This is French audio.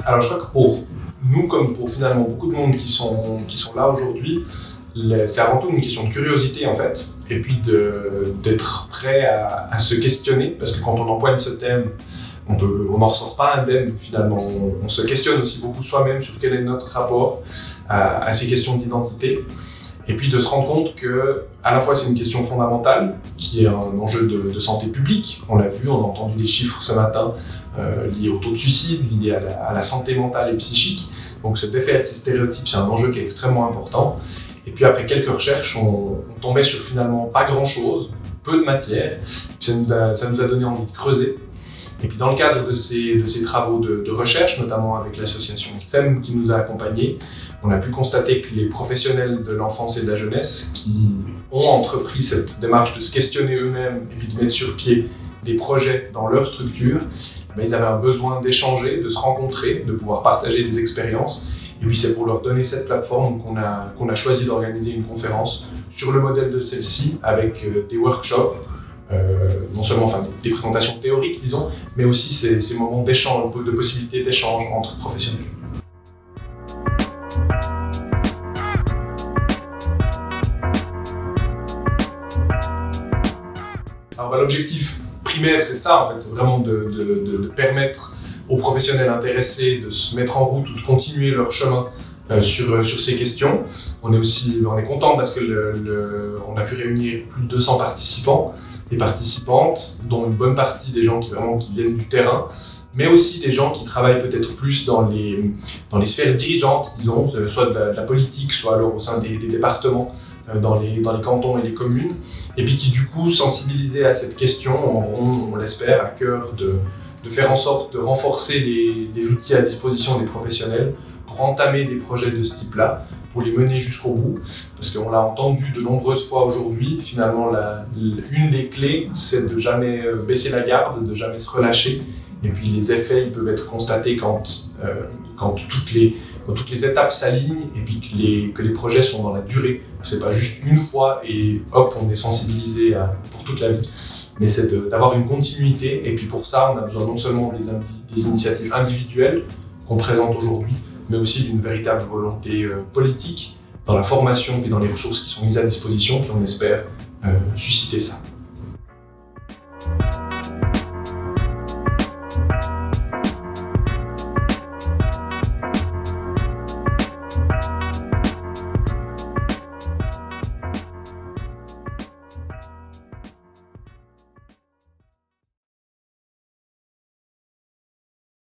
Alors je crois que pour nous, comme pour finalement beaucoup de monde qui sont là aujourd'hui, c'est avant tout une question de curiosité en fait, et puis d'être prêt à se questionner, parce que quand on empoigne ce thème, on n'en ressort pas indemne finalement. On se questionne aussi beaucoup soi-même sur quel est notre rapport à ces questions d'identité. Et puis de se rendre compte que, à la fois, c'est une question fondamentale, qui est un enjeu de santé publique. On l'a vu, on a entendu des chiffres ce matin liés au taux de suicide, liés à la santé mentale et psychique. Donc se défaire de ces stéréotypes, c'est un enjeu qui est extrêmement important. Et puis après quelques recherches, on tombait sur finalement pas grand-chose, peu de matière. Ça nous a donné envie de creuser. Et puis dans le cadre de ces travaux de recherche, notamment avec l'association SEM qui nous a accompagnés, on a pu constater que les professionnels de l'enfance et de la jeunesse qui ont entrepris cette démarche de se questionner eux-mêmes et puis de mettre sur pied des projets dans leur structure, ils avaient un besoin d'échanger, de se rencontrer, de pouvoir partager des expériences. Et puis c'est pour leur donner cette plateforme qu'on a choisi d'organiser une conférence sur le modèle de celle-ci avec des workshops, non seulement des présentations théoriques, disons, mais aussi ces moments d'échange, de possibilités d'échange entre professionnels. Alors, l'objectif primaire, c'est ça, en fait, c'est vraiment de permettre aux professionnels intéressés de se mettre en route ou de continuer leur chemin sur ces questions. On est content parce que on a pu réunir plus de 200 participants et participantes, dont une bonne partie des gens qui viennent du terrain, mais aussi des gens qui travaillent peut-être plus dans les sphères dirigeantes, disons, soit de la politique, soit alors au sein des départements, dans les cantons et les communes, et puis qui du coup, sensibilisés à cette question, auront, on l'espère, à cœur de faire en sorte de renforcer les outils à disposition des professionnels pour entamer des projets de ce type-là, pour les mener jusqu'au bout, parce qu'on l'a entendu de nombreuses fois aujourd'hui, finalement une des clés, c'est de jamais baisser la garde, de jamais se relâcher, et puis les effets ils peuvent être constatés quand toutes les étapes s'alignent et puis que les projets sont dans la durée. C'est pas juste une fois et hop, on est sensibilisé pour toute la vie, mais c'est d'avoir une continuité, et puis pour ça on a besoin non seulement des initiatives individuelles qu'on présente aujourd'hui, mais aussi d'une véritable volonté politique dans la formation et dans les ressources qui sont mises à disposition, puis on espère susciter ça.